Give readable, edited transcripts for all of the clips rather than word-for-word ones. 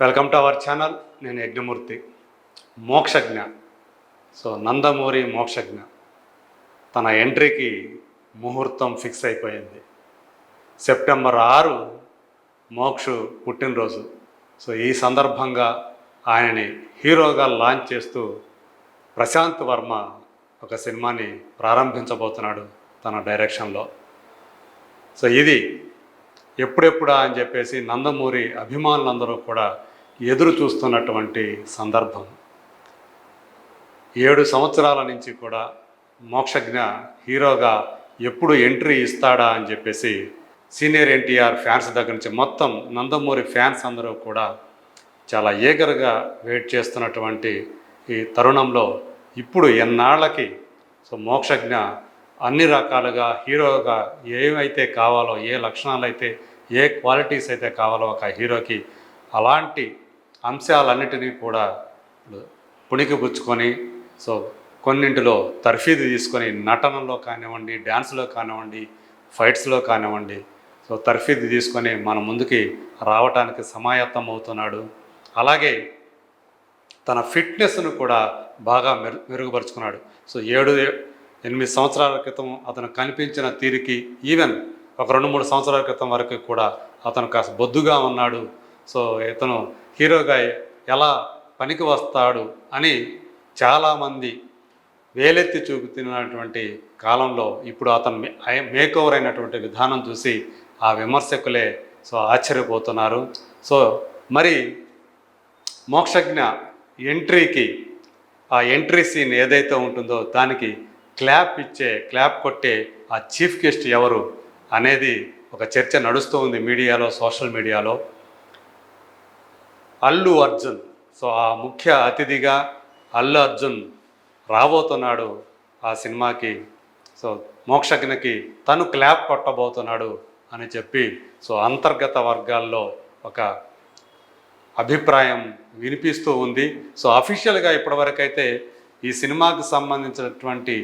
Welcome to our channel. నేను యజ్ఞమూర్తి. మోక్షజ్ఞ, నందమూరి మోక్షజ్ఞ తన ఎంట్రీకి ముహూర్తం ఫిక్స్ అయిపోయింది. సెప్టెంబర్ 6 మోక్షు పుట్టినరోజు. ఈ సందర్భంగా ఆయనని హీరోగా లాంచ్ చేస్తూ ప్రశాంత్ వర్మ ఒక సినిమాని ప్రారంభించబోతున్నాడు తన డైరెక్షన్లో. ఇది ఎప్పుడెప్పుడా అని చెప్పేసి నందమూరి అభిమానులందరూ కూడా ఎదురు చూస్తున్నటువంటి సందర్భం. 7 సంవత్సరాల నుంచి కూడా మోక్షజ్ఞ హీరోగా ఎప్పుడు ఎంట్రీ ఇస్తాడా అని చెప్పేసి సీనియర్ ఎన్టీఆర్ ఫ్యాన్స్ దగ్గర నుంచి మొత్తం నందమూరి ఫ్యాన్స్ అందరూ కూడా చాలా ఈగర్గా వెయిట్ చేస్తున్నటువంటి ఈ తరుణంలో ఇప్పుడు ఎన్నాళ్ళకి మోక్షజ్ఞ అన్ని రకాలుగా హీరోగా ఏమైతే కావాలో, ఏ లక్షణాలు అయితే, ఏ క్వాలిటీస్ అయితే కావాలో ఒక హీరోకి అలాంటి అంశాలన్నిటినీ కూడా పుణికిపుచ్చుకొని కొన్నింటిలో తర్ఫీదు తీసుకొని నటనలో కానివ్వండి, డ్యాన్స్లో కానివ్వండి, ఫైట్స్లో కానివ్వండి తర్ఫీదు తీసుకొని మన ముందుకి రావటానికి సమాయత్తం అవుతున్నాడు. అలాగే తన ఫిట్నెస్ను కూడా బాగా మెరుగుపరుచుకున్నాడు. 7-8 సంవత్సరాల క్రితం అతను కనిపించిన తీరుకి ఈవెన్ ఒక 2-3 సంవత్సరాల క్రితం వరకు కూడా అతను కాస్త బొద్దుగా ఉన్నాడు. ఇతను హీరోగా ఎలా పనికి వస్తాడు అని చాలామంది వేలెత్తి చూపుతున్నటువంటి కాలంలో ఇప్పుడు అతను మేకోవర్ అయినటువంటి విధానం చూసి ఆ విమర్శకులే ఆశ్చర్యపోతున్నారు. మరి మోక్షజ్ఞ ఎంట్రీకి ఆ ఎంట్రీ సీన్ ఏదైతే ఉంటుందో దానికి క్లాప్ కొట్టే ఆ చీఫ్ గెస్ట్ ఎవరు అనేది ఒక చర్చ నడుస్తూ ఉంది మీడియాలో, సోషల్ మీడియాలో. అల్లు అర్జున్. ఆ ముఖ్య అతిథిగా అల్లు అర్జున్ రాబోతున్నాడు ఆ సినిమాకి. మోక్షజ్ఞకి తను క్లాప్ కొట్టబోతున్నాడు అని చెప్పి అంతర్గత వర్గాల్లో ఒక అభిప్రాయం వినిపిస్తూ ఉంది. అఫీషియల్గా ఇప్పటివరకైతే ఈ సినిమాకు సంబంధించినటువంటి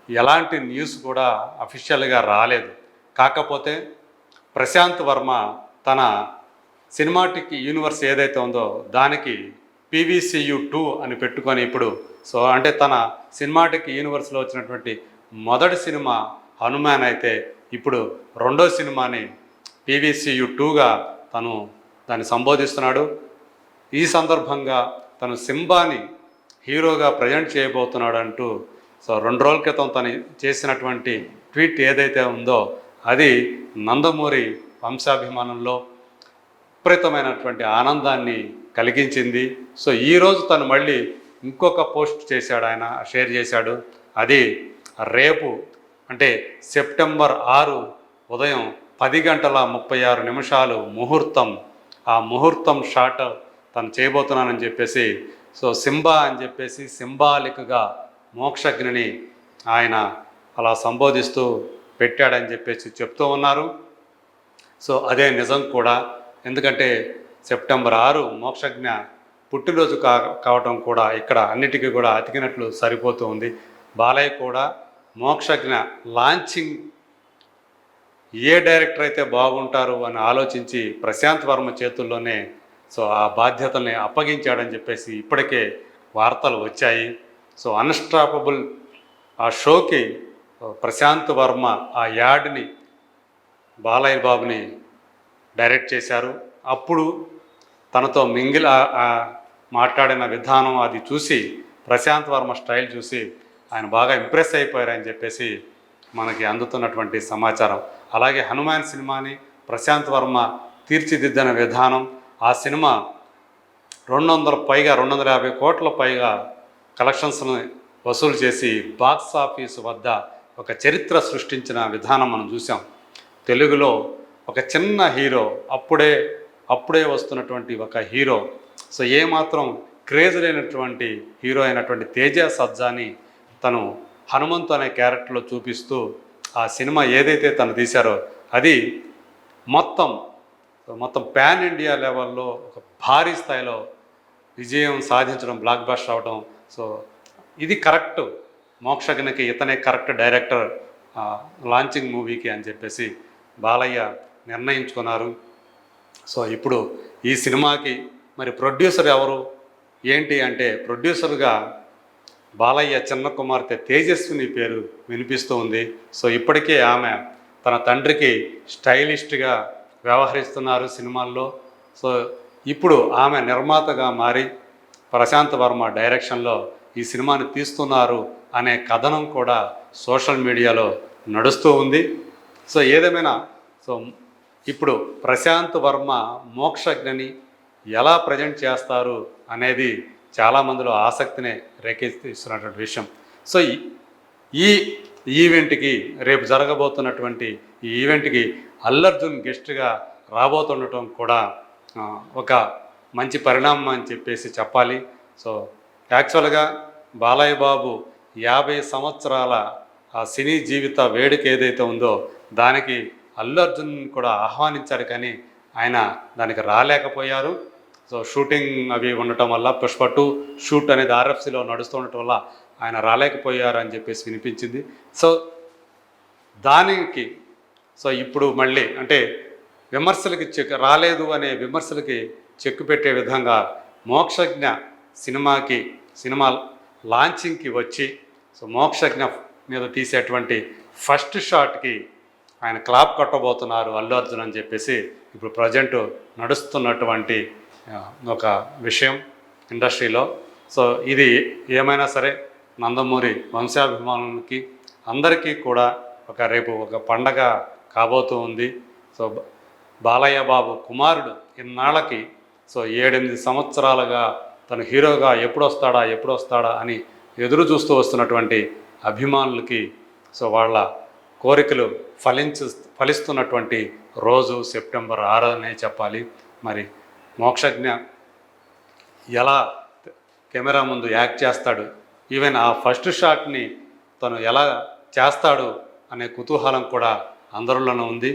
ఎలాంటి న్యూస్ కూడా అఫీషియల్గా రాలేదు. కాకపోతే ప్రశాంత్ వర్మ తన సినిమాటిక్ యూనివర్స్ ఏదైతే ఉందో దానికి PVCU2 అని పెట్టుకొని ఇప్పుడు అంటే తన సినిమాటిక్ యూనివర్స్లో వచ్చినటువంటి మొదటి సినిమా హనుమాన్ అయితే ఇప్పుడు రెండో సినిమాని PVCU2గా తను దాన్ని సంబోధిస్తున్నాడు. ఈ సందర్భంగా తను సింబాని హీరోగా ప్రజెంట్ చేయబోతున్నాడు అంటూ 2 రోజుల క్రితం తను చేసినటువంటి ట్వీట్ ఏదైతే ఉందో అది నందమూరి వంశాభిమానంలో విపరీతమైనటువంటి ఆనందాన్ని కలిగించింది. ఈరోజు తను మళ్ళీ ఇంకొక పోస్ట్ చేశాడు, ఆయన షేర్ చేశాడు. అది రేపు అంటే సెప్టెంబర్ 6 ఉదయం 10:36 ముహూర్తం. ఆ ముహూర్తం షాట్ తను చేయబోతున్నానని చెప్పేసి సింబా అని చెప్పేసి సింబాలిక్గా మోక్షజ్ఞని ఆయన అలా సంబోధిస్తూ పెట్టాడని చెప్పేసి చెప్తూ ఉన్నారు. అదే నిజం కూడా. ఎందుకంటే సెప్టెంబర్ 6 మోక్షజ్ఞ పుట్టినరోజు కావటం కూడా ఇక్కడ అన్నిటికీ కూడా అతికినట్లు సరిపోతూ ఉంది. బాలయ్య కూడా మోక్షజ్ఞ లాంచింగ్ ఏ డైరెక్టర్ అయితే బాగుంటారు అని ఆలోచించి ప్రశాంత్ వర్మ చేతుల్లోనే ఆ బాధ్యతల్ని అప్పగించాడని చెప్పేసి ఇప్పటికే వార్తలు వచ్చాయి. అన్స్టాపబుల్ ఆ షోకి ప్రశాంత్ వర్మ ఆ యాడ్ని బాలయ్య బాబుని డైరెక్ట్ చేశారు. అప్పుడు తనతో మాట్లాడిన విధానం అది చూసి ప్రశాంత్ వర్మ స్టైల్ చూసి ఆయన బాగా ఇంప్రెస్ అయిపోయారని చెప్పేసి మనకి అందుతున్నటువంటి సమాచారం. అలాగే హనుమాన్ సినిమాని ప్రశాంత్ వర్మ తీర్చిదిద్దిన విధానం, ఆ సినిమా 250 కోట్ల పైగా కలెక్షన్స్ను వసూలు చేసి బాక్స్ ఆఫీస్ వద్ద ఒక చరిత్ర సృష్టించిన విధానం మనం చూసాం. తెలుగులో ఒక చిన్న హీరో, అప్పుడే వస్తున్నటువంటి ఒక హీరో, ఏమాత్రం క్రేజ్ లేనటువంటి హీరో అయినటువంటి తేజ సజ్జాని తను హనుమంతు అనే క్యారెక్టర్లో చూపిస్తూ ఆ సినిమా ఏదైతే తను తీశారో అది మొత్తం పాన్ ఇండియా లెవెల్లో ఒక భారీ స్థాయిలో విజయం సాధించడం, బ్లాక్ బస్టర్ అవడం. ఇది కరెక్ట్, మోక్షజ్ఞకి ఇతనే కరెక్ట్ డైరెక్టర్ లాంచింగ్ మూవీకి అని చెప్పేసి బాలయ్య నిర్ణయించుకున్నారు. ఇప్పుడు ఈ సినిమాకి మరి ప్రొడ్యూసర్ ఎవరు ఏంటి అంటే, ప్రొడ్యూసర్గా బాలయ్య చిన్న కుమార్తె తేజస్విని పేరు వినిపిస్తూ ఉంది. సో ఇప్పటికే ఆమె తన తండ్రికి స్టైలిస్ట్గా వ్యవహరిస్తున్నారు సినిమాల్లో. సో ఇప్పుడు ఆమె నిర్మాతగా మారి ప్రశాంత్ వర్మ డైరెక్షన్లో ఈ సినిమాని తీస్తున్నారు అనే కథనం కూడా సోషల్ మీడియాలో నడుస్తూ ఉంది. సో ఏదేమైనా సో ఇప్పుడు ప్రశాంత్ వర్మ మోక్షజ్ఞని ఎలా ప్రజెంట్ చేస్తారు అనేది చాలామందిలో ఆసక్తిని రేకెత్తిస్తున్నటువంటి విషయం. సో ఈ ఈవెంట్కి రేపు జరగబోతున్నటువంటి ఈ ఈవెంట్కి అల్లు అర్జున్ గెస్ట్గా రాబోతుండటం కూడా ఒక మంచి పరిణామం అని చెప్పేసి చెప్పాలి. సో యాక్చువల్గా బాలయ్య బాబు 50 సంవత్సరాల ఆ సినీ జీవిత వేడుక ఏదైతే ఉందో దానికి అల్లు అర్జున్ కూడా ఆహ్వానించారు, కానీ ఆయన దానికి రాలేకపోయారు. సో షూటింగ్ అవి ఉండటం వల్ల పుష్ప 2 షూట్ అనేది ఆర్ఎఫ్సిలో నడుస్తూ ఉండటం వల్ల ఆయన రాలేకపోయారు అని చెప్పేసి వినిపించింది. సో దానికి సో ఇప్పుడు మళ్ళీ అంటే విమర్శలకి రాలేదు అనే విమర్శలకి చెక్కు పెట్టే విధంగా మోక్షజ్ఞ సినిమా లాంచింగ్కి వచ్చి సో మోక్షజ్ఞ మీద తీసేటువంటి ఫస్ట్ షాట్కి ఆయన క్లాప్ కొట్టబోతున్నారు అల్లు అర్జున్ అని చెప్పేసి ఇప్పుడు ప్రజెంట్ నడుస్తున్నటువంటి ఒక విషయం ఇండస్ట్రీలో. సో ఇది ఏమైనా సరే నందమూరి వంశాభిమానులకి అందరికీ కూడా రేపు ఒక పండగ కాబోతూ ఉంది. సో బాలయ్య బాబు కుమారుడు ఇన్నాళ్ళకి సో 7-8 సంవత్సరాలుగా తను హీరోగా ఎప్పుడు వస్తాడా అని ఎదురు చూస్తూ వస్తున్నటువంటి అభిమానులకి సో వాళ్ళ కోరికలు ఫలిస్తున్నటువంటి రోజు సెప్టెంబర్ 6 అనే చెప్పాలి. మరి మోక్షజ్ఞ ఎలా కెమెరా ముందు యాక్ట్ చేస్తాడు, ఈవెన్ ఆ ఫస్ట్ షాట్ని తను ఎలా చేస్తాడు అనే కుతూహలం కూడా అందరిలోనూ ఉంది.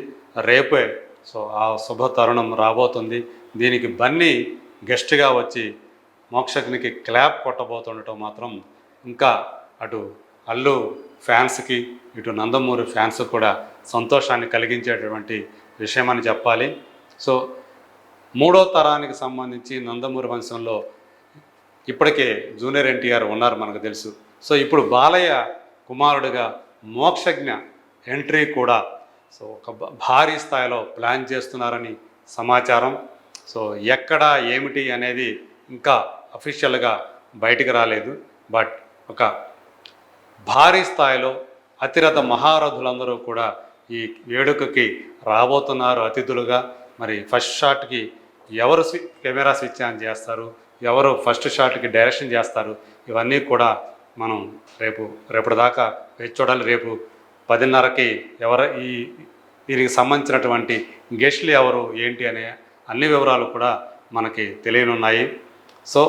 రేపే సో ఆ శుభ తరుణం రాబోతుంది. దీనికి బన్నీ గెస్ట్గా వచ్చి మోక్షజ్ఞకి క్లాప్ కొట్టబోతుండటం మాత్రం ఇంకా అటు అల్లు ఫ్యాన్స్కి ఇటు నందమూరి ఫ్యాన్స్ కూడా సంతోషాన్ని కలిగించేటటువంటి విషయమని చెప్పాలి. సో 3వ తరానికి సంబంధించి నందమూరి వంశంలో ఇప్పటికే జూనియర్ ఎన్టీఆర్ ఉన్నారు మనకు తెలుసు. సో ఇప్పుడు బాలయ్య కుమారుడిగా మోక్షజ్ఞ ఎంట్రీ కూడా సో ఒక భారీ స్థాయిలో ప్లాన్ చేస్తున్నారని సమాచారం. సో ఎక్కడ ఏమిటి అనేది ఇంకా అఫీషియల్గా బయటికి రాలేదు. బట్ ఒక భారీ స్థాయిలో అతిరథ మహారథులందరూ కూడా ఈ వేడుకకి రాబోతున్నారు అతిథులుగా. మరి ఫస్ట్ షాట్కి ఎవరు కెమెరా స్విచ్ ఆన్ చేస్తారు, ఎవరు ఫస్ట్ షాట్కి డైరెక్షన్ చేస్తారు, ఇవన్నీ కూడా మనం రేపటి దాకా వేచి చూడాలి. రేపు 10:30కి దీనికి సంబంధించినటువంటి గెస్ట్లు ఎవరు ఏంటి అనే అన్ని వివరాలు కూడా మనకి తెలియనున్నాయి. సో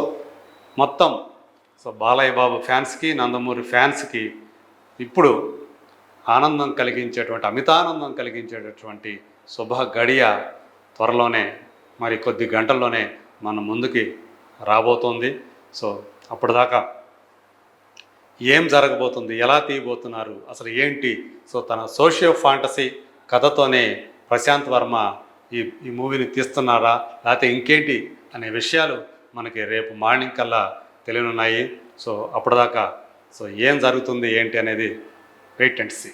మొత్తం సో బాలయ్య బాబు ఫ్యాన్స్కి నందమూరి ఫ్యాన్స్కి ఇప్పుడు అమితానందం కలిగించేటటువంటి శుభ గడియ త్వరలోనే మరి కొద్ది గంటల్లోనే మన ముందుకి రాబోతోంది. సో అప్పటిదాకా ఏం జరగబోతుంది, ఎలా తీయబోతున్నారు, అసలు ఏంటి, సో తన సోషియో ఫాంటసీ కథతోనే ప్రశాంత్ వర్మ ఈ మూవీని తీస్తున్నారా లేకపోతే ఇంకేంటి అనే విషయాలు మనకి రేపు మార్నింగ్ కల్లా తెలియనున్నాయి. సో అప్పటిదాకా సో ఏం జరుగుతుంది ఏంటి అనేది వెయిట్ అండ్ సీ.